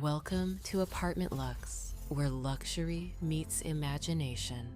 Welcome to Apartment Luxe, where luxury meets imagination.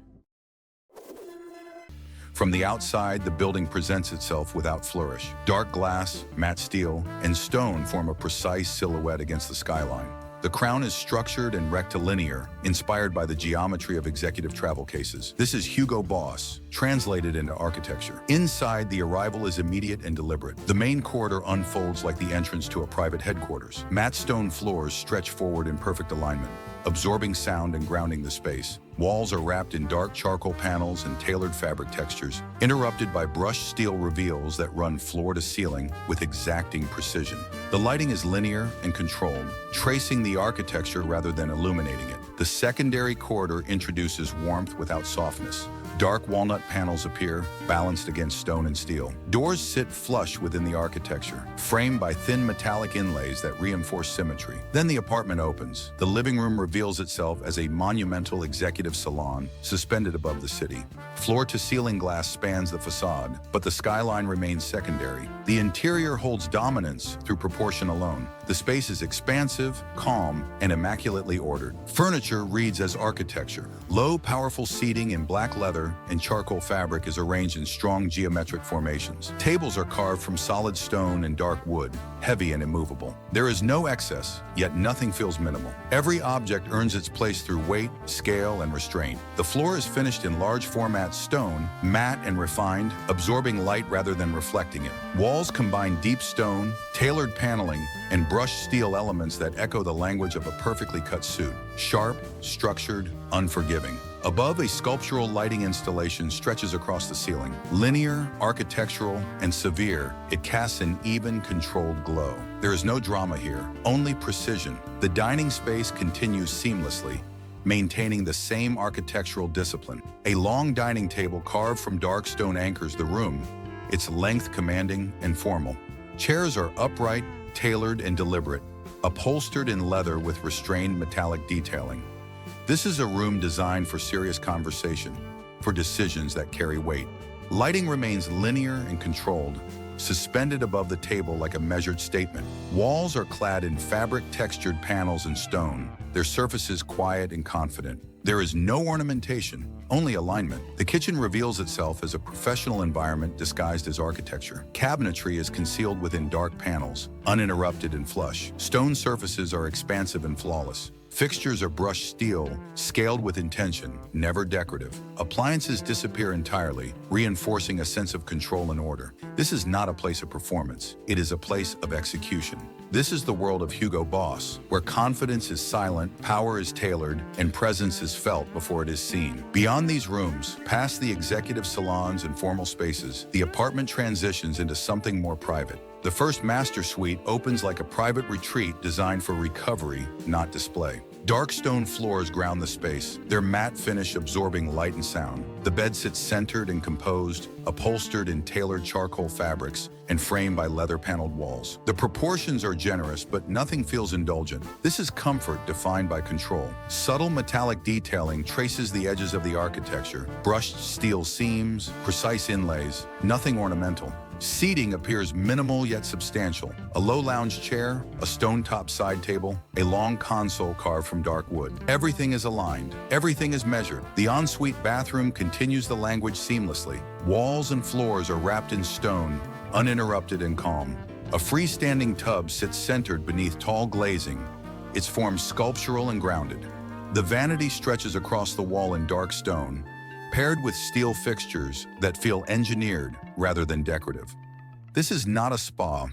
From the outside, the building presents itself without flourish. Dark glass, matte steel, and stone form a precise silhouette against the skyline. The crown is structured and rectilinear, inspired by the geometry of executive travel cases. This is Hugo Boss, translated into architecture. Inside, the arrival is immediate and deliberate. The main corridor unfolds like the entrance to a private headquarters. Matte stone floors stretch forward in perfect alignment, absorbing sound and grounding the space. Walls are wrapped in dark charcoal panels and tailored fabric textures, interrupted by brushed steel reveals that run floor to ceiling with exacting precision. The lighting is linear and controlled, tracing the architecture rather than illuminating it. The secondary corridor introduces warmth without softness. Dark walnut panels appear, balanced against stone and steel. Doors sit flush within the architecture, framed by thin metallic inlays that reinforce symmetry. Then the apartment opens. The living room reveals itself as a monumental executive salon suspended above the city. Floor-to-ceiling glass spans the facade, but the skyline remains secondary. The interior holds dominance through proportion alone. The space is expansive, calm, and immaculately ordered. Furniture reads as architecture. Low, powerful seating in black leather and charcoal fabric is arranged in strong geometric formations. Tables are carved from solid stone and dark wood, heavy and immovable. There is no excess, yet nothing feels minimal. Every object earns its place through weight, scale, and restraint. The floor is finished in large format stone, matte and refined, absorbing light rather than reflecting it. Walls combine deep stone, tailored paneling, and brushed steel elements that echo the language of a perfectly cut suit. Sharp, structured, unforgiving. Above, a sculptural lighting installation stretches across the ceiling. Linear, architectural, and severe, it casts an even, controlled glow. There is no drama here, only precision. The dining space continues seamlessly, maintaining the same architectural discipline. A long dining table carved from dark stone anchors the room, its length commanding and formal. Chairs are upright, tailored, and deliberate, upholstered in leather with restrained metallic detailing. This is a room designed for serious conversation, for decisions that carry weight. Lighting remains linear and controlled, suspended above the table like a measured statement. Walls are clad in fabric-textured panels and stone, their surfaces quiet and confident. There is no ornamentation, only alignment. The kitchen reveals itself as a professional environment disguised as architecture. Cabinetry is concealed within dark panels, uninterrupted and flush. Stone surfaces are expansive and flawless. Fixtures are brushed steel, scaled with intention, never decorative. Appliances disappear entirely, reinforcing a sense of control and order. This is not a place of performance. It is a place of execution. This is the world of Hugo Boss, where confidence is silent, power is tailored, and presence is felt before it is seen. Beyond these rooms, past the executive salons and formal spaces, the apartment transitions into something more private. The first master suite opens like a private retreat designed for recovery, not display. Dark stone floors ground the space, their matte finish absorbing light and sound. The bed sits centered and composed, upholstered in tailored charcoal fabrics, and framed by leather-paneled walls. The proportions are generous, but nothing feels indulgent. This is comfort defined by control. Subtle metallic detailing traces the edges of the architecture, brushed steel seams, precise inlays, nothing ornamental. Seating appears minimal yet substantial. A low lounge chair, a stone-top side table, a long console carved from dark wood. Everything is aligned. Everything is measured. The ensuite bathroom continues the language seamlessly. Walls and floors are wrapped in stone, uninterrupted and calm. A freestanding tub sits centered beneath tall glazing, its form sculptural and grounded. The vanity stretches across the wall in dark stone, paired with steel fixtures that feel engineered rather than decorative. This is not a spa,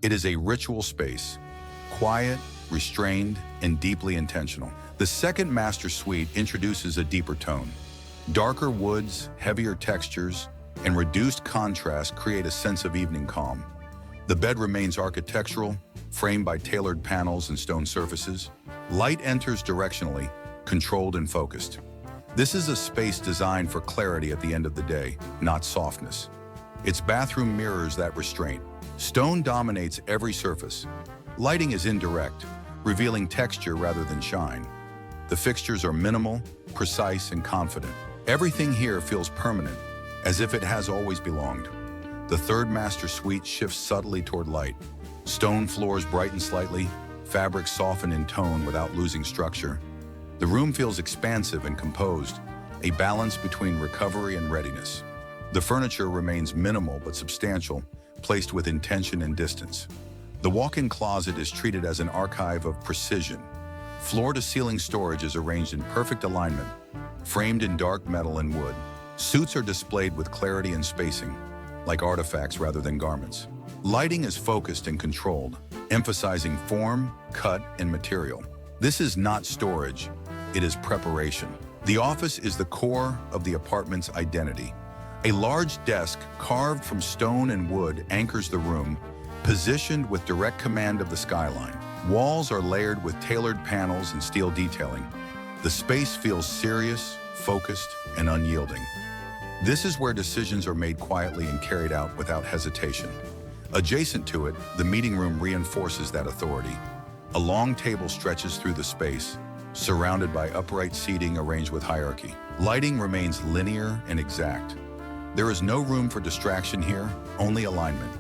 it is a ritual space, quiet, restrained, and deeply intentional. The second master suite introduces a deeper tone. Darker woods, heavier textures, and reduced contrast create a sense of evening calm. The bed remains architectural, framed by tailored panels and stone surfaces. Light enters directionally, controlled and focused. This is a space designed for clarity at the end of the day, not softness. Its bathroom mirrors that restraint. Stone dominates every surface. Lighting is indirect, revealing texture rather than shine. The fixtures are minimal, precise, and confident. Everything here feels permanent, as if it has always belonged. The third master suite shifts subtly toward light. Stone floors brighten slightly, fabrics soften in tone without losing structure. The room feels expansive and composed, a balance between recovery and readiness. The furniture remains minimal but substantial, placed with intention and distance. The walk-in closet is treated as an archive of precision. Floor-to-ceiling storage is arranged in perfect alignment, framed in dark metal and wood. Suits are displayed with clarity and spacing, like artifacts rather than garments. Lighting is focused and controlled, emphasizing form, cut, and material. This is not storage, it is preparation. The office is the core of the apartment's identity. A large desk carved from stone and wood anchors the room, positioned with direct command of the skyline. Walls are layered with tailored panels and steel detailing. The space feels serious, focused, and unyielding. This is where decisions are made quietly and carried out without hesitation. Adjacent to it, the meeting room reinforces that authority. A long table stretches through the space, surrounded by upright seating arranged with hierarchy. Lighting remains linear and exact. There is no room for distraction here, only alignment.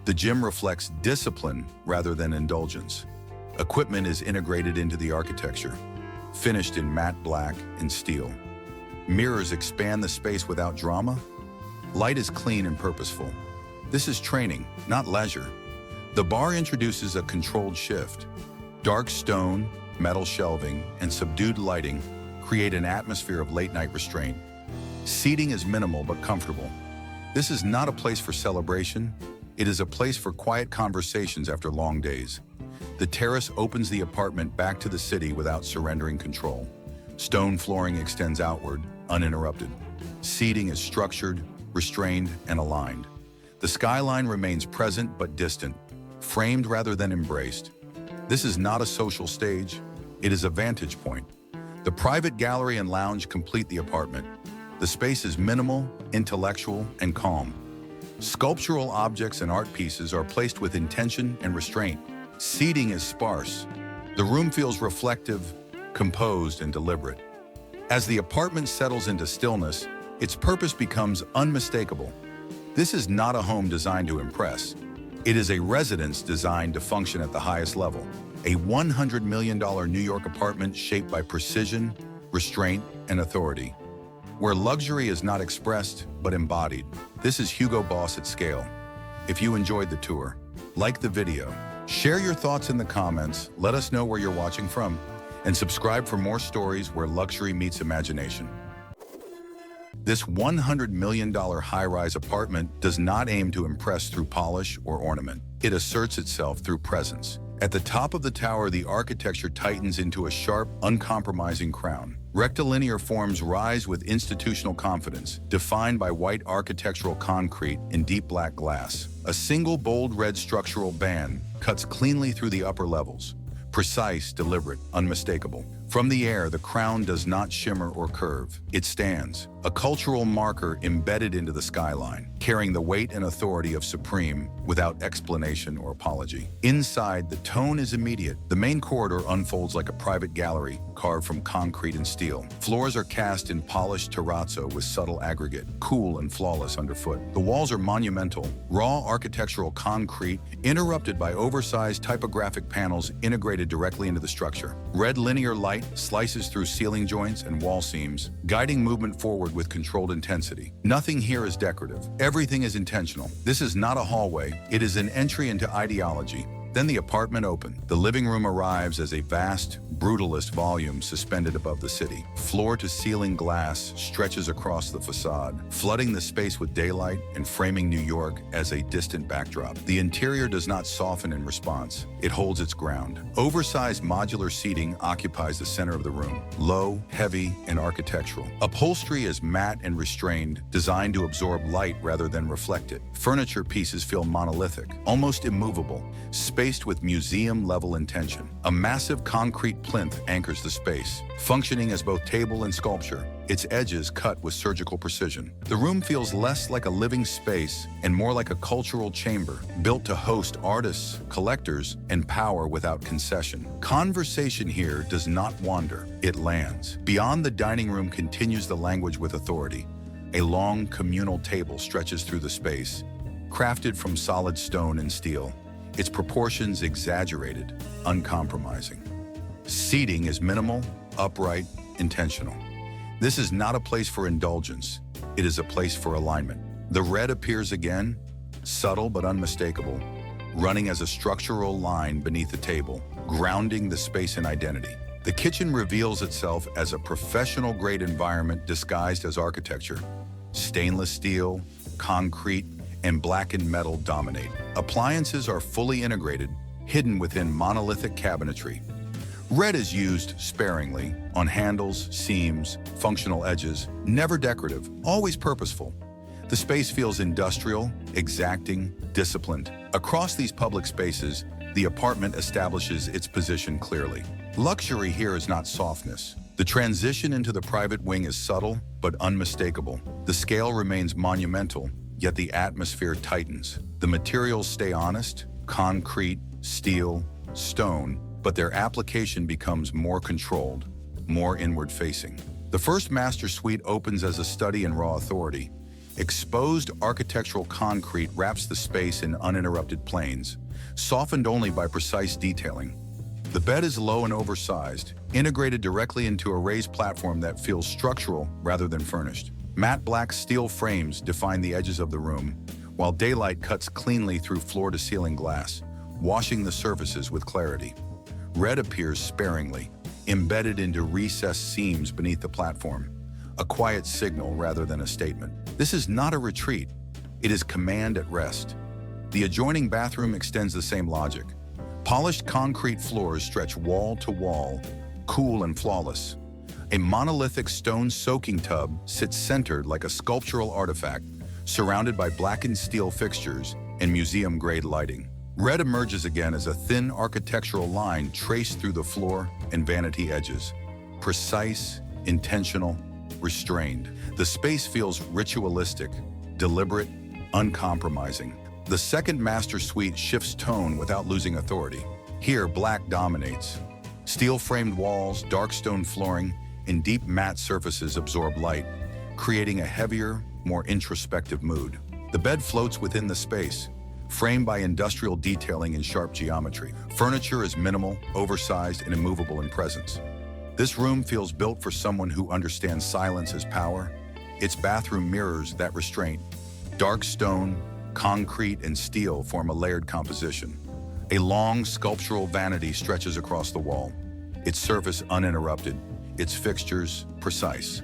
The gym reflects discipline rather than indulgence. Equipment is integrated into the architecture, finished in matte black and steel. Mirrors expand the space without drama. Light is clean and purposeful. This is training, not leisure. The bar introduces a controlled shift. Dark stone, metal shelving, and subdued lighting create an atmosphere of late-night restraint. Seating is minimal but comfortable. This is not a place for celebration. It is a place for quiet conversations after long days. The terrace opens the apartment back to the city without surrendering control. Stone flooring extends outward, uninterrupted. Seating is structured, restrained, and aligned. The skyline remains present but distant, framed rather than embraced. This is not a social stage, it is a vantage point. The private gallery and lounge complete the apartment. The space is minimal, intellectual, and calm. Sculptural objects and art pieces are placed with intention and restraint. Seating is sparse. The room feels reflective, composed, and deliberate. As the apartment settles into stillness, its purpose becomes unmistakable. This is not a home designed to impress. It is a residence designed to function at the highest level. A $100 million New York apartment shaped by precision, restraint, and authority. Where luxury is not expressed, but embodied. This is Hugo Boss at scale. If you enjoyed the tour, like the video, share your thoughts in the comments, let us know where you're watching from, and subscribe for more stories where luxury meets imagination. This $100 million high-rise apartment does not aim to impress through polish or ornament. It asserts itself through presence. At the top of the tower, the architecture tightens into a sharp, uncompromising crown. Rectilinear forms rise with institutional confidence, defined by white architectural concrete and deep black glass. A single bold red structural band cuts cleanly through the upper levels. Precise, deliberate, unmistakable. From the air, the crown does not shimmer or curve. It stands, a cultural marker embedded into the skyline, carrying the weight and authority of supreme without explanation or apology. Inside, the tone is immediate. The main corridor unfolds like a private gallery, carved from concrete and steel. Floors are cast in polished terrazzo with subtle aggregate, cool and flawless underfoot. The walls are monumental, raw architectural concrete, interrupted by oversized typographic panels integrated directly into the structure. Red linear light slices through ceiling joints and wall seams, guiding movement forward with controlled intensity. Nothing here is decorative. Everything is intentional. This is not a hallway. It is an entry into ideology. Then the apartment opened. The living room arrives as a vast, brutalist volume suspended above the city. Floor-to-ceiling glass stretches across the facade, flooding the space with daylight and framing New York as a distant backdrop. The interior does not soften in response. It holds its ground. Oversized modular seating occupies the center of the room, low, heavy, and architectural. Upholstery is matte and restrained, designed to absorb light rather than reflect it. Furniture pieces feel monolithic, almost immovable, spaced with museum-level intention. A massive concrete plinth anchors the space, functioning as both table and sculpture, its edges cut with surgical precision. The room feels less like a living space and more like a cultural chamber, built to host artists, collectors, and power without concession. Conversation here does not wander, it lands. Beyond the dining room continues the language with authority. A long communal table stretches through the space, crafted from solid stone and steel. its proportions exaggerated, uncompromising. Seating is minimal, upright, intentional. This is not a place for indulgence. It is a place for alignment. The red appears again, subtle but unmistakable, running as a structural line beneath the table, grounding the space in identity. The kitchen reveals itself as a professional-grade environment disguised as architecture. Stainless steel, concrete, and blackened metal dominate. Appliances are fully integrated, hidden within monolithic cabinetry. Red is used sparingly, on handles, seams, functional edges, never decorative, always purposeful. The space feels industrial, exacting, disciplined. Across these public spaces, the apartment establishes its position clearly. Luxury here is not softness. The transition into the private wing is subtle but unmistakable. The scale remains monumental, yet the atmosphere tightens. The materials stay honest, concrete, steel, stone, but their application becomes more controlled, more inward-facing. The first master suite opens as a study in raw authority. Exposed architectural concrete wraps the space in uninterrupted planes, softened only by precise detailing. The bed is low and oversized, integrated directly into a raised platform that feels structural rather than furnished. Matte black steel frames define the edges of the room, while daylight cuts cleanly through floor-to-ceiling glass, washing the surfaces with clarity. Red appears sparingly, embedded into recessed seams beneath the platform, a quiet signal rather than a statement. This is not a retreat, it is command at rest. The adjoining bathroom extends the same logic. Polished concrete floors stretch wall to wall, cool and flawless. A monolithic stone soaking tub sits centered like a sculptural artifact, surrounded by blackened steel fixtures and museum-grade lighting. Red emerges again as a thin architectural line traced through the floor and vanity edges. Precise, intentional, restrained. The space feels ritualistic, deliberate, uncompromising. The second master suite shifts tone without losing authority. Here, black dominates. Steel-framed walls, dark stone flooring, and deep matte surfaces absorb light, creating a heavier, more introspective mood. The bed floats within the space, framed by industrial detailing and sharp geometry. Furniture is minimal, oversized, and immovable in presence. This room feels built for someone who understands silence as power. Its bathroom mirrors that restraint. Dark stone, concrete, and steel form a layered composition. A long sculptural vanity stretches across the wall, its surface uninterrupted, its fixtures precise.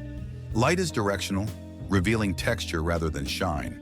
Light is directional, revealing texture rather than shine.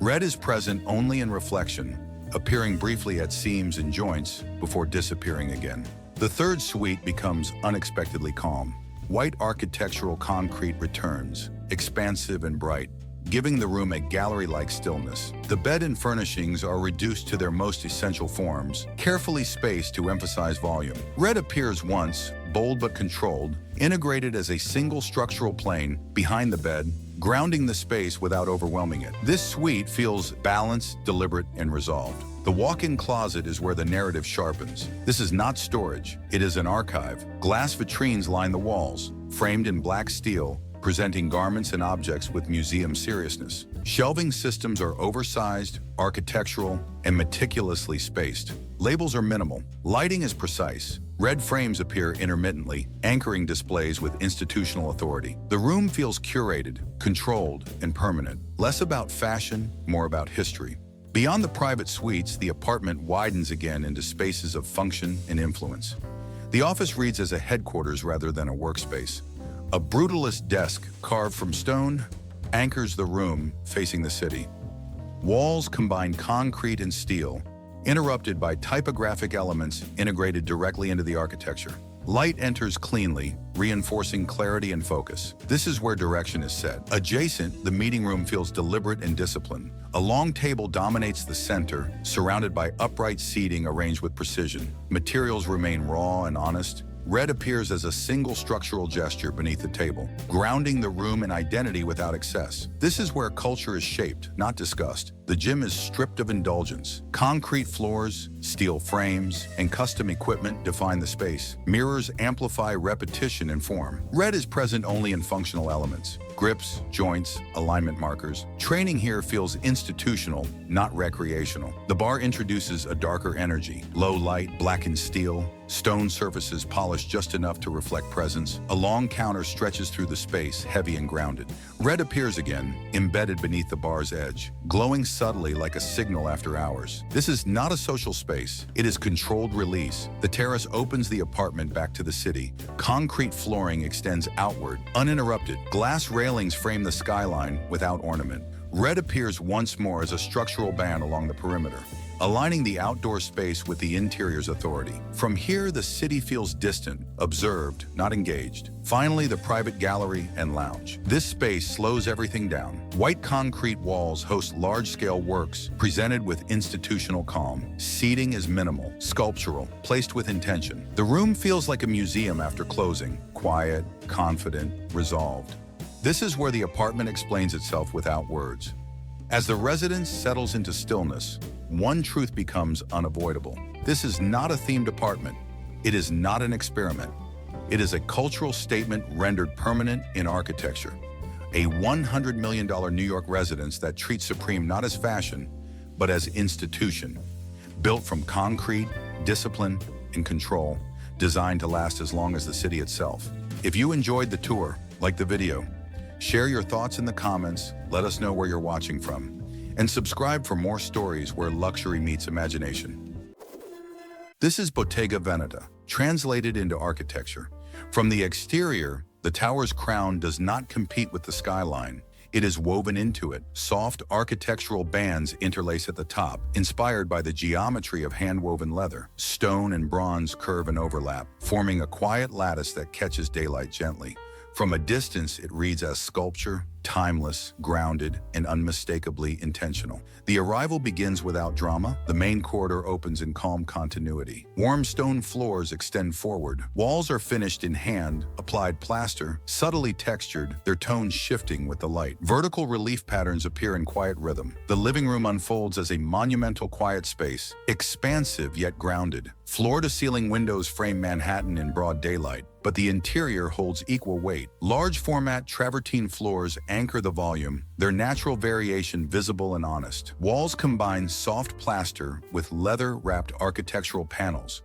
Red is present only in reflection, appearing briefly at seams and joints before disappearing again. The third suite becomes unexpectedly calm. White architectural concrete returns, expansive and bright, giving the room a gallery-like stillness. The bed and furnishings are reduced to their most essential forms, carefully spaced to emphasize volume. Red appears once, bold but controlled, integrated as a single structural plane behind the bed, grounding the space without overwhelming it. This suite feels balanced, deliberate, and resolved. The walk-in closet is where the narrative sharpens. This is not storage, it is an archive. Glass vitrines line the walls, framed in black steel, presenting garments and objects with museum seriousness. Shelving systems are oversized, architectural, and meticulously spaced. Labels are minimal. Lighting is precise. Red frames appear intermittently, anchoring displays with institutional authority. The room feels curated, controlled, and permanent. Less about fashion, more about history. Beyond the private suites, the apartment widens again into spaces of function and influence. The office reads as a headquarters rather than a workspace. A brutalist desk carved from stone anchors the room facing the city. Walls combine concrete and steel, interrupted by typographic elements integrated directly into the architecture. Light enters cleanly, reinforcing clarity and focus. This is where direction is set. Adjacent, the meeting room feels deliberate and disciplined. A long table dominates the center, surrounded by upright seating arranged with precision. Materials remain raw and honest. Red appears as a single structural gesture beneath the table, grounding the room in identity without excess. This is where culture is shaped, not discussed. The gym is stripped of indulgence. Concrete floors, steel frames, and custom equipment define the space. Mirrors amplify repetition and form. Red is present only in functional elements. Grips, joints, alignment markers. Training here feels institutional, not recreational. The bar introduces a darker energy. Low light, blackened steel, stone surfaces polished just enough to reflect presence. A long counter stretches through the space, heavy and grounded. Red appears again, embedded beneath the bar's edge, glowing subtly like a signal after hours. This is not a social space. It is controlled release. The terrace opens the apartment back to the city. Concrete flooring extends outward, uninterrupted. Glass railings frame the skyline without ornament. Red appears once more as a structural band along the perimeter, aligning the outdoor space with the interior's authority. From here, the city feels distant, observed, not engaged. Finally, the private gallery and lounge. This space slows everything down. White concrete walls host large-scale works presented with institutional calm. Seating is minimal, sculptural, placed with intention. The room feels like a museum after closing, quiet, confident, resolved. This is where the apartment explains itself without words. As the residence settles into stillness, one truth becomes unavoidable. This is not a themed apartment. It is not an experiment. It is a cultural statement rendered permanent in architecture. A $100 million New York residence that treats Supreme not as fashion, but as institution. Built from concrete, discipline, and control, designed to last as long as the city itself. If you enjoyed the tour, like the video, share your thoughts in the comments, let us know where you're watching from, and subscribe for more stories where luxury meets imagination. This is Bottega Veneta, translated into architecture. From the exterior, the tower's crown does not compete with the skyline. It is woven into it. Soft architectural bands interlace at the top, inspired by the geometry of hand-woven leather. Stone and bronze curve and overlap, forming a quiet lattice that catches daylight gently. From a distance, it reads as sculpture, timeless, grounded, and unmistakably intentional. The arrival begins without drama. The main corridor opens in calm continuity. Warm stone floors extend forward. Walls are finished in hand-applied plaster, subtly textured, their tones shifting with the light. Vertical relief patterns appear in quiet rhythm. The living room unfolds as a monumental quiet space, expansive yet grounded. Floor-to-ceiling windows frame Manhattan in broad daylight, but the interior holds equal weight. Large-format travertine floors anchor the volume, their natural variation visible and honest. Walls combine soft plaster with leather-wrapped architectural panels,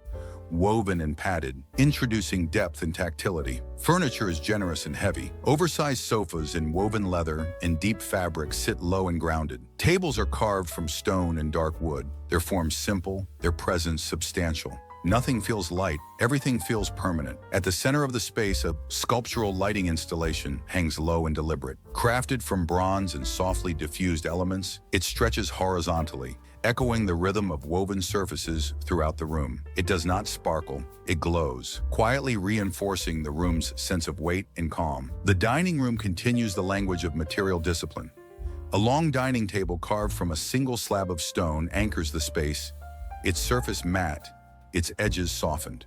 woven and padded, introducing depth and tactility. Furniture is generous and heavy. Oversized sofas in woven leather and deep fabric sit low and grounded. Tables are carved from stone and dark wood, their forms simple, their presence substantial. Nothing feels light, everything feels permanent. At the center of the space, a sculptural lighting installation hangs low and deliberate. Crafted from bronze and softly diffused elements, it stretches horizontally, echoing the rhythm of woven surfaces throughout the room. It does not sparkle, it glows, quietly reinforcing the room's sense of weight and calm. The dining room continues the language of material discipline. A long dining table carved from a single slab of stone anchors the space, its surface matte, its edges softened.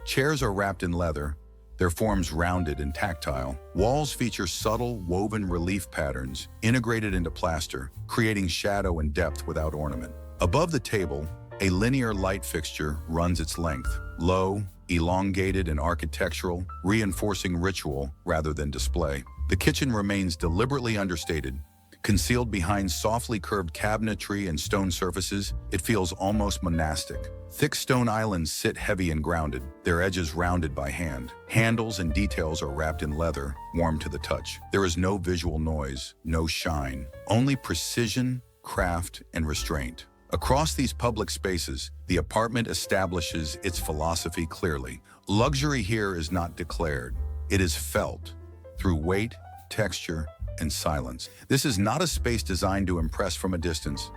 Chairs are wrapped in leather, their forms rounded and tactile. Walls feature subtle, woven relief patterns integrated into plaster, creating shadow and depth without ornament. Above the table, a linear light fixture runs its length, low, elongated, and architectural, reinforcing ritual rather than display. The kitchen remains deliberately understated. Concealed behind softly curved cabinetry and stone surfaces, it feels almost monastic. Thick stone islands sit heavy and grounded, their edges rounded by hand. Handles and details are wrapped in leather, warm to the touch. There is no visual noise, no shine, only precision, craft, and restraint. Across these public spaces, the apartment establishes its philosophy clearly. Luxury here is not declared, it is felt through weight, texture, and silence. This is not a space designed to impress from a distance.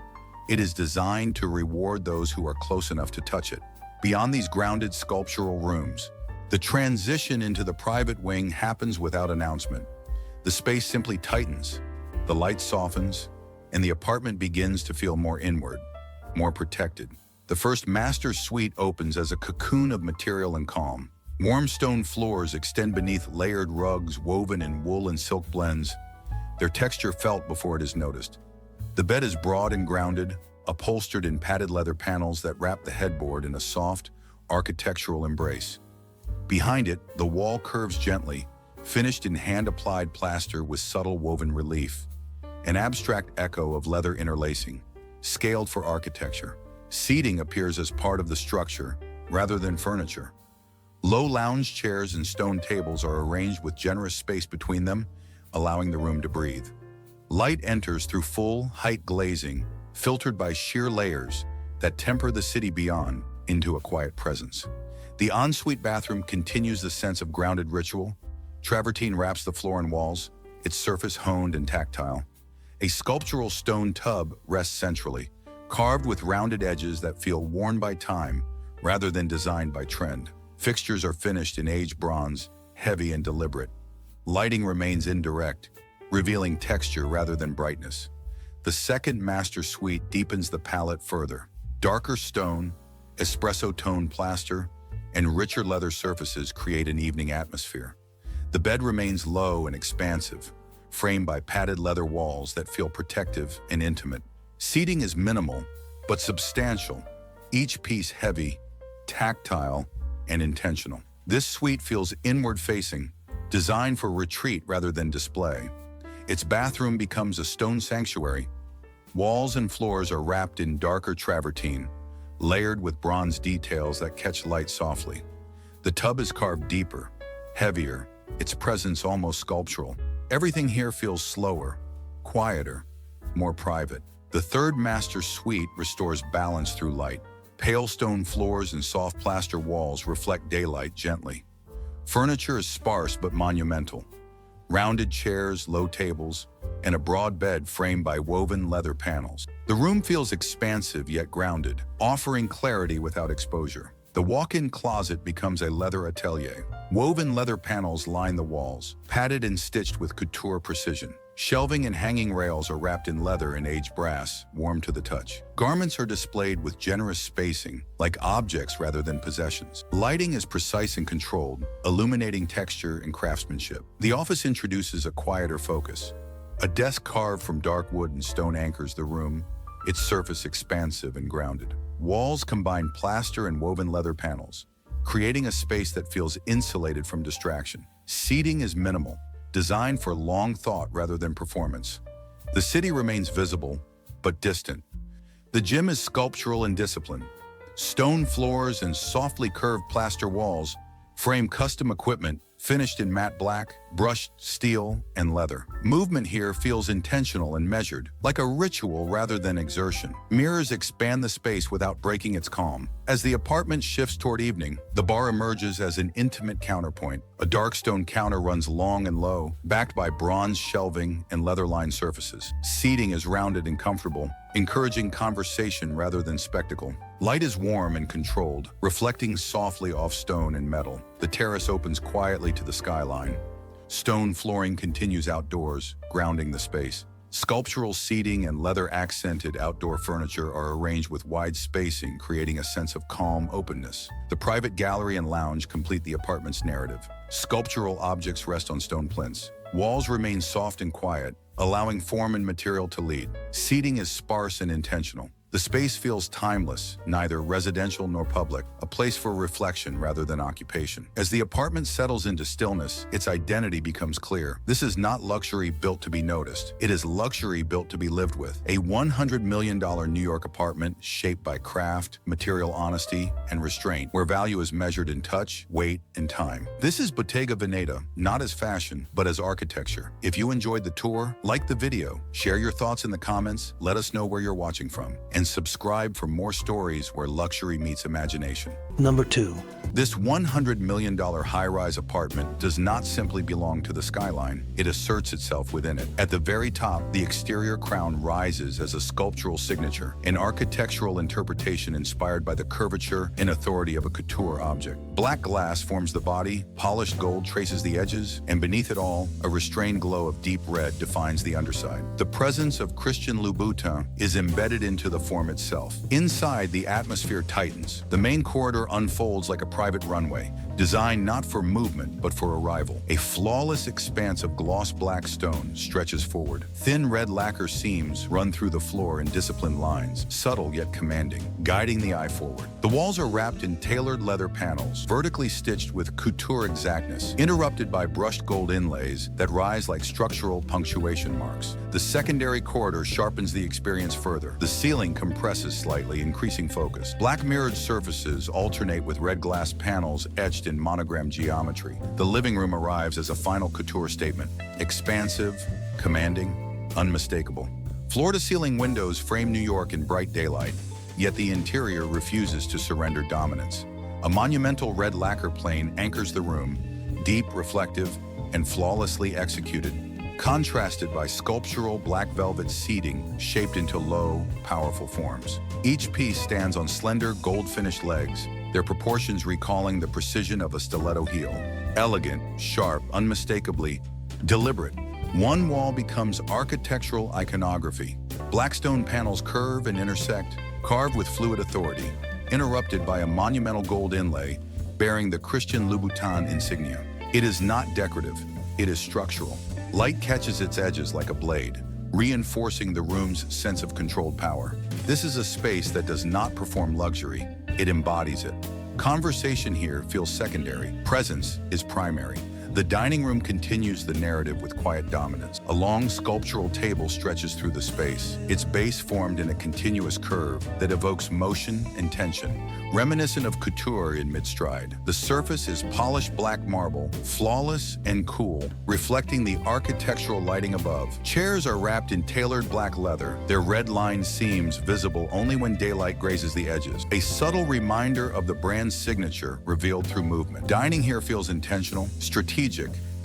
It is designed to reward those who are close enough to touch it. Beyond these grounded sculptural rooms, the transition into the private wing happens without announcement. The space simply tightens, the light softens, and the apartment begins to feel more inward, more protected. The first master suite opens as a cocoon of material and calm. Warm stone floors extend beneath layered rugs woven in wool and silk blends, their texture felt before it is noticed. The bed is broad and grounded, upholstered in padded leather panels that wrap the headboard in a soft, architectural embrace. Behind it, the wall curves gently, finished in hand-applied plaster with subtle woven relief, an abstract echo of leather interlacing, scaled for architecture. Seating appears as part of the structure rather than furniture. Low lounge chairs and stone tables are arranged with generous space between them, allowing the room to breathe. Light enters through full-height glazing, filtered by sheer layers that temper the city beyond into a quiet presence. The ensuite bathroom continues the sense of grounded ritual. Travertine wraps the floor and walls, its surface honed and tactile. A sculptural stone tub rests centrally, carved with rounded edges that feel worn by time rather than designed by trend. Fixtures are finished in aged bronze, heavy and deliberate. Lighting remains indirect, revealing texture rather than brightness. The second master suite deepens the palette further. Darker stone, espresso-toned plaster, and richer leather surfaces create an evening atmosphere. The bed remains low and expansive, framed by padded leather walls that feel protective and intimate. Seating is minimal, but substantial, each piece heavy, tactile, and intentional. This suite feels inward-facing, designed for retreat rather than display. Its bathroom becomes a stone sanctuary. Walls and floors are wrapped in darker travertine, layered with bronze details that catch light softly. The tub is carved deeper, heavier, its presence almost sculptural. Everything here feels slower, quieter, more private. The third master suite restores balance through light. Pale stone floors and soft plaster walls reflect daylight gently. Furniture is sparse but monumental. Rounded chairs, low tables, and a broad bed framed by woven leather panels. The room feels expansive yet grounded, offering clarity without exposure. The walk-in closet becomes a leather atelier. Woven leather panels line the walls, padded and stitched with couture precision. Shelving and hanging rails are wrapped in leather and aged brass, warm to the touch. Garments are displayed with generous spacing, like objects rather than possessions. Lighting is precise and controlled, illuminating texture and craftsmanship. The office introduces a quieter focus. A desk carved from dark wood and stone anchors the room, its surface expansive and grounded. Walls combine plaster and woven leather panels, creating a space that feels insulated from distraction. Seating is minimal, designed for long thought rather than performance. The city remains visible, but distant. The gym is sculptural and disciplined. Stone floors and softly curved plaster walls frame custom equipment finished in matte black, brushed steel, and leather. Movement here feels intentional and measured, like a ritual rather than exertion. Mirrors expand the space without breaking its calm. As the apartment shifts toward evening, the bar emerges as an intimate counterpoint. A dark stone counter runs long and low, backed by bronze shelving and leather-lined surfaces. Seating is rounded and comfortable, encouraging conversation rather than spectacle. Light is warm and controlled, reflecting softly off stone and metal. The terrace opens quietly to the skyline. Stone flooring continues outdoors, grounding the space. Sculptural seating and leather-accented outdoor furniture are arranged with wide spacing, creating a sense of calm openness. The private gallery and lounge complete the apartment's narrative. Sculptural objects rest on stone plinths. Walls remain soft and quiet, allowing form and material to lead. Seating is sparse and intentional. The space feels timeless, neither residential nor public, a place for reflection rather than occupation. As the apartment settles into stillness, its identity becomes clear. This is not luxury built to be noticed. It is luxury built to be lived with. A $100 million New York apartment shaped by craft, material honesty, and restraint, where value is measured in touch, weight, and time. This is Bottega Veneta, not as fashion, but as architecture. If you enjoyed the tour, like the video, share your thoughts in the comments, let us know where you're watching from, and subscribe for more stories where luxury meets imagination. Number 2. This $100 million high-rise apartment does not simply belong to the skyline, it asserts itself within it. At the very top, the exterior crown rises as a sculptural signature, an architectural interpretation inspired by the curvature and authority of a couture object. Black glass forms the body, polished gold traces the edges, and beneath it all, a restrained glow of deep red defines the underside. The presence of Christian Louboutin is embedded into the form itself. Inside, the atmosphere tightens. The main corridor unfolds like a private runway, designed not for movement but for arrival. A flawless expanse of gloss black stone stretches forward. Thin red lacquer seams run through the floor in disciplined lines, subtle yet commanding, guiding the eye forward. The walls are wrapped in tailored leather panels, vertically stitched with couture exactness, interrupted by brushed gold inlays that rise like structural punctuation marks. The secondary corridor sharpens the experience further. The ceiling compresses slightly, increasing focus. Black mirrored surfaces alternate with red glass panels etched in monogram geometry. The living room arrives as a final couture statement. Expansive, commanding, unmistakable. Floor-to-ceiling windows frame New York in bright daylight, yet the interior refuses to surrender dominance. A monumental red lacquer plane anchors the room, deep, reflective, and flawlessly executed, contrasted by sculptural black velvet seating shaped into low, powerful forms. Each piece stands on slender, gold-finished legs, their proportions recalling the precision of a stiletto heel. Elegant, sharp, unmistakably deliberate. One wall becomes architectural iconography. Black stone panels curve and intersect, carved with fluid authority, interrupted by a monumental gold inlay bearing the Christian Louboutin insignia. It is not decorative, it is structural. Light catches its edges like a blade, reinforcing the room's sense of controlled power. This is a space that does not perform luxury, it embodies it. Conversation here feels secondary, presence is primary. The dining room continues the narrative with quiet dominance. A long sculptural table stretches through the space, its base formed in a continuous curve that evokes motion and tension, reminiscent of couture in mid-stride. The surface is polished black marble, flawless and cool, reflecting the architectural lighting above. Chairs are wrapped in tailored black leather, their red-lined seams visible only when daylight grazes the edges. A subtle reminder of the brand's signature revealed through movement. Dining here feels intentional, strategic,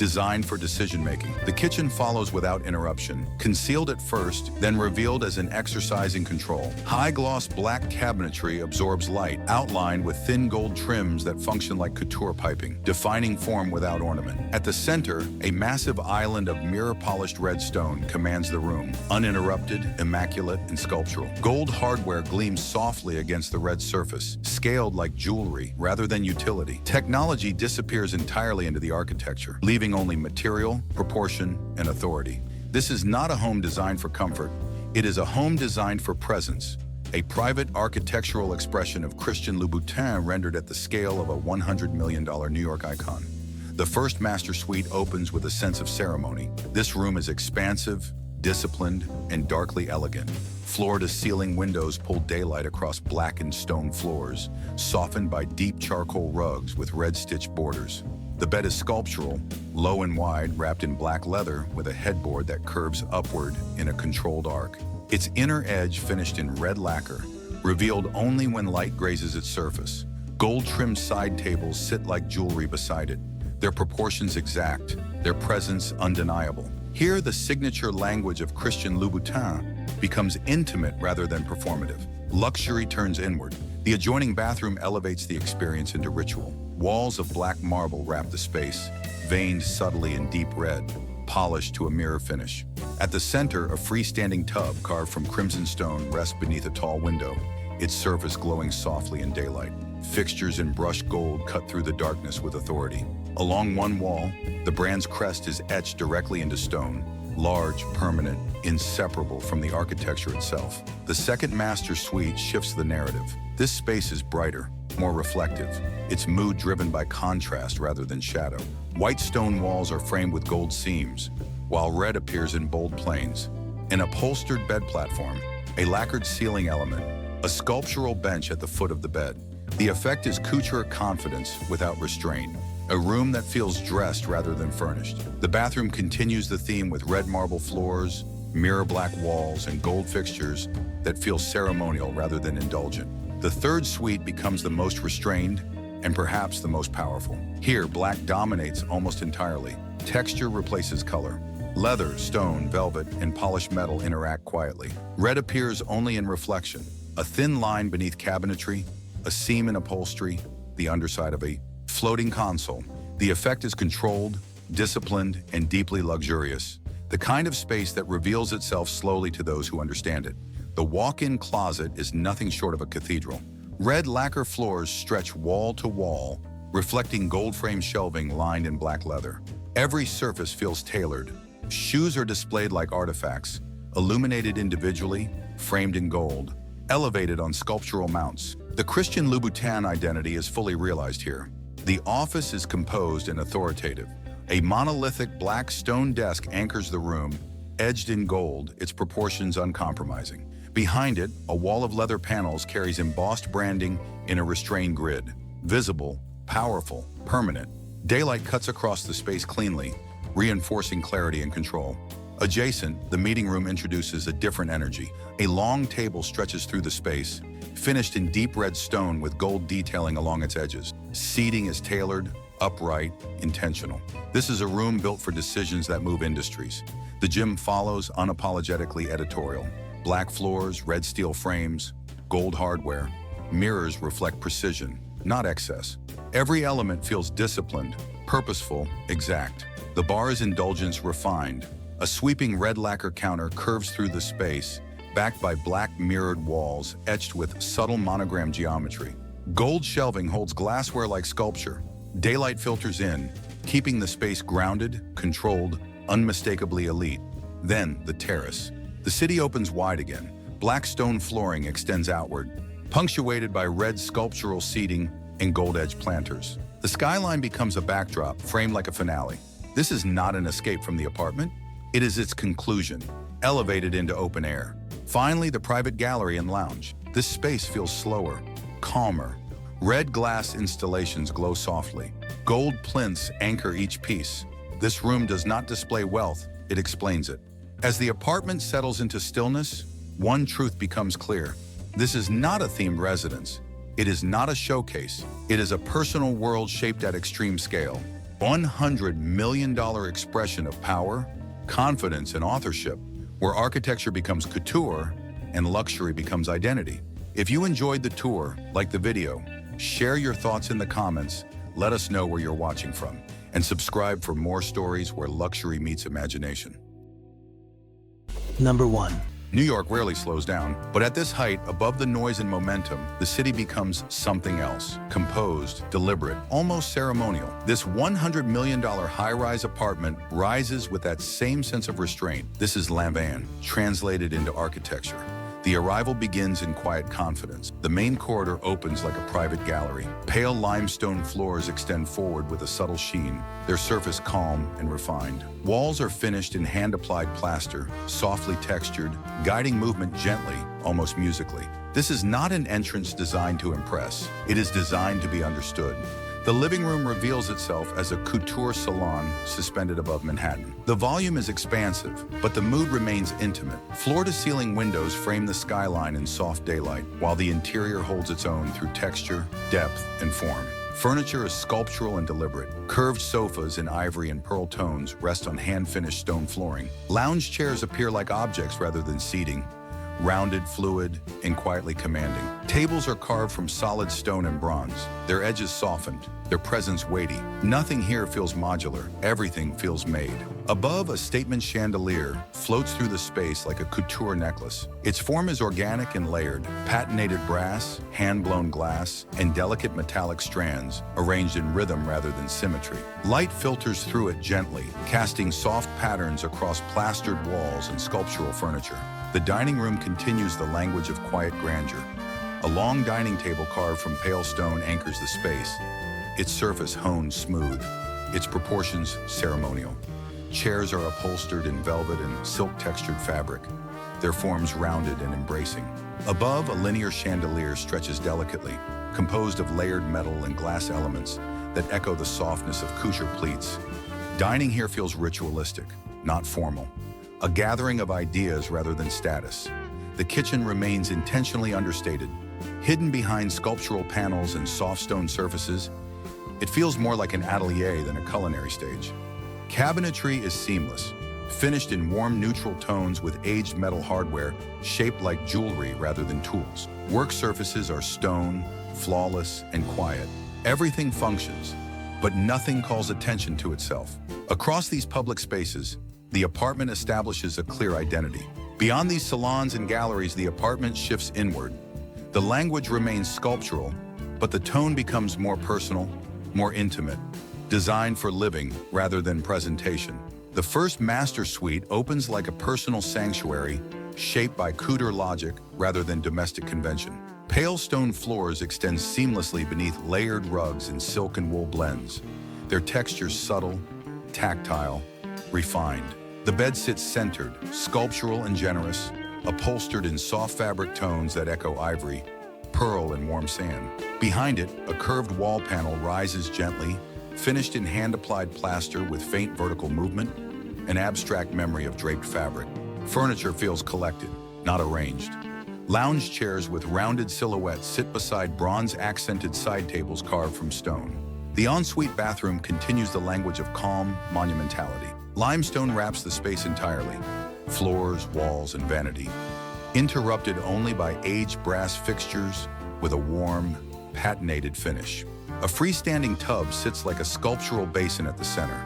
designed for decision-making. The kitchen follows without interruption, concealed at first, then revealed as an exercise in control. High-gloss black cabinetry absorbs light, outlined with thin gold trims that function like couture piping, defining form without ornament. At the center, a massive island of mirror-polished red stone commands the room, uninterrupted, immaculate, and sculptural. Gold hardware gleams softly against the red surface, scaled like jewelry rather than utility. Technology disappears entirely into the architecture, leaving only material, proportion, and authority. This is not a home designed for comfort. It is a home designed for presence, a private architectural expression of Christian Louboutin rendered at the scale of a $100 million New York icon. The first master suite opens with a sense of ceremony. This room is expansive, disciplined, and darkly elegant. Floor-to-ceiling windows pull daylight across blackened stone floors, softened by deep charcoal rugs with red stitched borders. The bed is sculptural, low and wide, wrapped in black leather with a headboard that curves upward in a controlled arc. Its inner edge finished in red lacquer, revealed only when light grazes its surface. Gold-trimmed side tables sit like jewelry beside it, their proportions exact, their presence undeniable. Here, the signature language of Christian Louboutin becomes intimate rather than performative. Luxury turns inward. The adjoining bathroom elevates the experience into ritual. Walls of black marble wrap the space, veined subtly in deep red, polished to a mirror finish. At the center, a freestanding tub carved from crimson stone rests beneath a tall window, its surface glowing softly in daylight. Fixtures in brushed gold cut through the darkness with authority. Along one wall, the brand's crest is etched directly into stone, large, permanent, inseparable from the architecture itself. The second master suite shifts the narrative. This space is brighter, more reflective, its mood driven by contrast rather than shadow. White stone walls are framed with gold seams, while red appears in bold planes. An upholstered bed platform, a lacquered ceiling element, a sculptural bench at the foot of the bed. The effect is couture confidence without restraint, a room that feels dressed rather than furnished. The bathroom continues the theme with red marble floors, mirror black walls, and gold fixtures that feel ceremonial rather than indulgent. The third suite becomes the most restrained and perhaps the most powerful. Here, black dominates almost entirely. Texture replaces color. Leather, stone, velvet, and polished metal interact quietly. Red appears only in reflection, a thin line beneath cabinetry, a seam in upholstery, the underside of a floating console. The effect is controlled, disciplined, and deeply luxurious, the kind of space that reveals itself slowly to those who understand it. The walk-in closet is nothing short of a cathedral. Red lacquer floors stretch wall to wall, reflecting gold-frame shelving lined in black leather. Every surface feels tailored. Shoes are displayed like artifacts, illuminated individually, framed in gold, elevated on sculptural mounts. The Christian Louboutin identity is fully realized here. The office is composed and authoritative. A monolithic black stone desk anchors the room, edged in gold, its proportions uncompromising. Behind it, a wall of leather panels carries embossed branding in a restrained grid. Visible, powerful, permanent. Daylight cuts across the space cleanly, reinforcing clarity and control. Adjacent, the meeting room introduces a different energy. A long table stretches through the space, finished in deep red stone with gold detailing along its edges. Seating is tailored, upright, intentional. This is a room built for decisions that move industries. The gym follows, unapologetically editorial. Black floors, red steel frames, gold hardware. Mirrors reflect precision, not excess. Every element feels disciplined, purposeful, exact. The bar's indulgence refined. A sweeping red lacquer counter curves through the space, backed by black mirrored walls etched with subtle monogram geometry. Gold shelving holds glassware like sculpture. Daylight filters in, keeping the space grounded, controlled, unmistakably elite. Then, the terrace. The city opens wide again. Black stone flooring extends outward, punctuated by red sculptural seating and gold-edged planters. The skyline becomes a backdrop, framed like a finale. This is not an escape from the apartment. It is its conclusion, elevated into open air. Finally, the private gallery and lounge. This space feels slower, calmer. Red glass installations glow softly. Gold plinths anchor each piece. This room does not display wealth, it explains it. As the apartment settles into stillness, one truth becomes clear. This is not a themed residence. It is not a showcase. It is a personal world shaped at extreme scale. $100 million expression of power, confidence, and authorship, where architecture becomes couture and luxury becomes identity. If you enjoyed the tour, like the video, share your thoughts in the comments, let us know where you're watching from, and subscribe for more stories where luxury meets imagination. Number 1. New York rarely slows down, but at this height, above the noise and momentum, the city becomes something else. Composed, deliberate, almost ceremonial. This $100 million high-rise apartment rises with that same sense of restraint. This is Lanvin, translated into architecture. The arrival begins in quiet confidence. The main corridor opens like a private gallery. Pale limestone floors extend forward with a subtle sheen, their surface calm and refined. Walls are finished in hand-applied plaster, softly textured, guiding movement gently, almost musically. This is not an entrance designed to impress. It is designed to be understood. The living room reveals itself as a couture salon suspended above Manhattan. The volume is expansive, but the mood remains intimate. Floor-to-ceiling windows frame the skyline in soft daylight, while the interior holds its own through texture, depth, and form. Furniture is sculptural and deliberate. Curved sofas in ivory and pearl tones rest on hand-finished stone flooring. Lounge chairs appear like objects rather than seating, rounded, fluid, and quietly commanding. Tables are carved from solid stone and bronze, their edges softened, their presence weighty. Nothing here feels modular, everything feels made. Above, a statement chandelier floats through the space like a couture necklace. Its form is organic and layered, patinated brass, hand-blown glass, and delicate metallic strands arranged in rhythm rather than symmetry. Light filters through it gently, casting soft patterns across plastered walls and sculptural furniture. The dining room continues the language of quiet grandeur. A long dining table carved from pale stone anchors the space, its surface honed smooth, its proportions ceremonial. Chairs are upholstered in velvet and silk-textured fabric, their forms rounded and embracing. Above, a linear chandelier stretches delicately, composed of layered metal and glass elements that echo the softness of couture pleats. Dining here feels ritualistic, not formal. A gathering of ideas rather than status. The kitchen remains intentionally understated. Hidden behind sculptural panels and soft stone surfaces, it feels more like an atelier than a culinary stage. Cabinetry is seamless, finished in warm neutral tones with aged metal hardware shaped like jewelry rather than tools. Work surfaces are stone, flawless, and quiet. Everything functions, but nothing calls attention to itself. Across these public spaces, the apartment establishes a clear identity. Beyond these salons and galleries, the apartment shifts inward. The language remains sculptural, but the tone becomes more personal, more intimate, designed for living rather than presentation. The first master suite opens like a personal sanctuary, shaped by couture logic rather than domestic convention. Pale stone floors extend seamlessly beneath layered rugs and silk and wool blends, their textures subtle, tactile, refined. The bed sits centered, sculptural and generous, upholstered in soft fabric tones that echo ivory, pearl, and warm sand. Behind it, a curved wall panel rises gently, finished in hand-applied plaster with faint vertical movement, an abstract memory of draped fabric. Furniture feels collected, not arranged. Lounge chairs with rounded silhouettes sit beside bronze-accented side tables carved from stone. The ensuite bathroom continues the language of calm monumentality. Limestone wraps the space entirely, floors, walls, and vanity, interrupted only by aged brass fixtures with a warm, patinated finish. A freestanding tub sits like a sculptural basin at the center,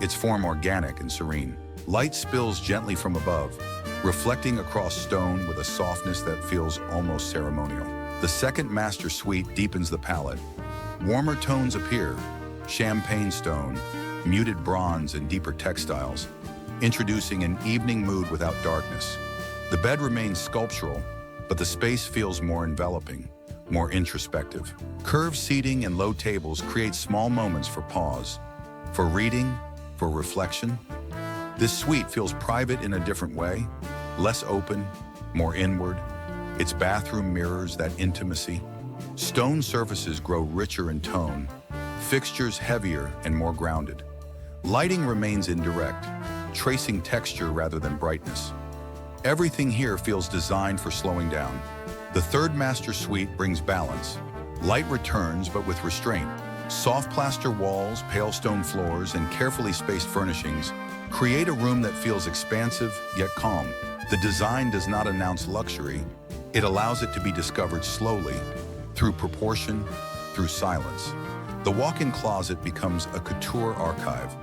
its form organic and serene. Light spills gently from above, reflecting across stone with a softness that feels almost ceremonial. The second master suite deepens the palette. Warmer tones appear, champagne stone, muted bronze, and deeper textiles, introducing an evening mood without darkness. The bed remains sculptural, but the space feels more enveloping, more introspective. Curved seating and low tables create small moments for pause, for reading, for reflection. This suite feels private in a different way, less open, more inward. Its bathroom mirrors that intimacy. Stone surfaces grow richer in tone, fixtures heavier and more grounded. Lighting remains indirect, tracing texture rather than brightness. Everything here feels designed for slowing down. The third master suite brings balance. Light returns, but with restraint. Soft plaster walls, pale stone floors, and carefully spaced furnishings create a room that feels expansive yet calm. The design does not announce luxury. It allows it to be discovered slowly, through proportion, through silence. The walk-in closet becomes a couture archive.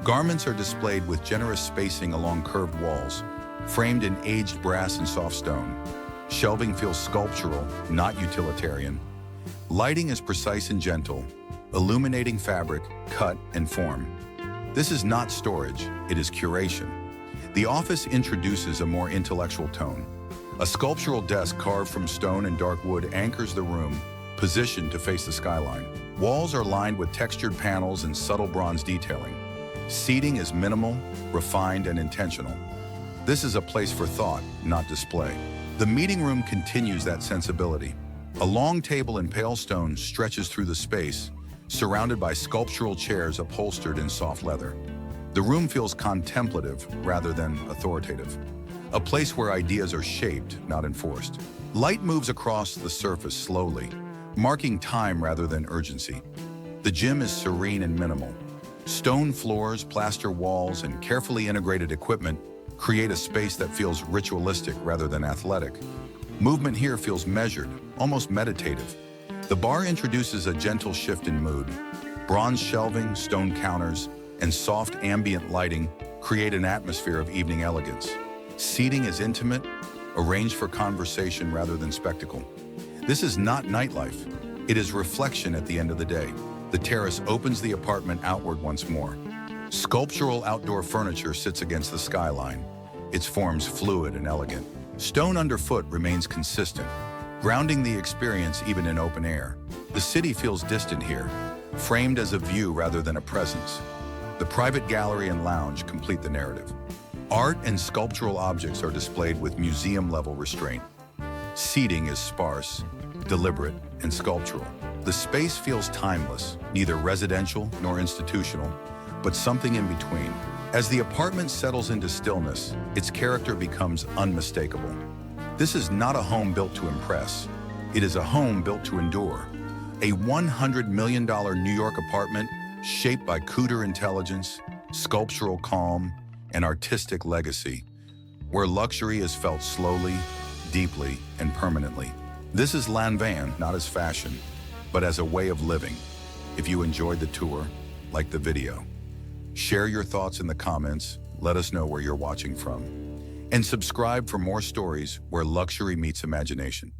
Garments are displayed with generous spacing along curved walls, framed in aged brass and soft stone. Shelving feels sculptural, not utilitarian. Lighting is precise and gentle, illuminating fabric, cut, and form. This is not storage, it is curation. The office introduces a more intellectual tone. A sculptural desk carved from stone and dark wood anchors the room, positioned to face the skyline. Walls are lined with textured panels and subtle bronze detailing. Seating is minimal, refined, and intentional. This is a place for thought, not display. The meeting room continues that sensibility. A long table in pale stone stretches through the space, surrounded by sculptural chairs upholstered in soft leather. The room feels contemplative rather than authoritative. A place where ideas are shaped, not enforced. Light moves across the surface slowly, marking time rather than urgency. The gym is serene and minimal. Stone floors, plaster walls, and carefully integrated equipment create a space that feels ritualistic rather than athletic. Movement here feels measured, almost meditative. The bar introduces a gentle shift in mood. Bronze shelving, stone counters, and soft ambient lighting create an atmosphere of evening elegance. Seating is intimate, arranged for conversation rather than spectacle. This is not nightlife. It is reflection at the end of the day. The terrace opens the apartment outward once more. Sculptural outdoor furniture sits against the skyline, its forms fluid and elegant. Stone underfoot remains consistent, grounding the experience even in open air. The city feels distant here, framed as a view rather than a presence. The private gallery and lounge complete the narrative. Art and sculptural objects are displayed with museum-level restraint. Seating is sparse, deliberate, and sculptural. The space feels timeless, neither residential nor institutional, but something in between. As the apartment settles into stillness, its character becomes unmistakable. This is not a home built to impress. It is a home built to endure. A $100 million New York apartment shaped by couture intelligence, sculptural calm, and artistic legacy, where luxury is felt slowly, deeply, and permanently. This is Lanvin, not as fashion, but as a way of living. If you enjoyed the tour, like the video. Share your thoughts in the comments, let us know where you're watching from. And subscribe for more stories where luxury meets imagination.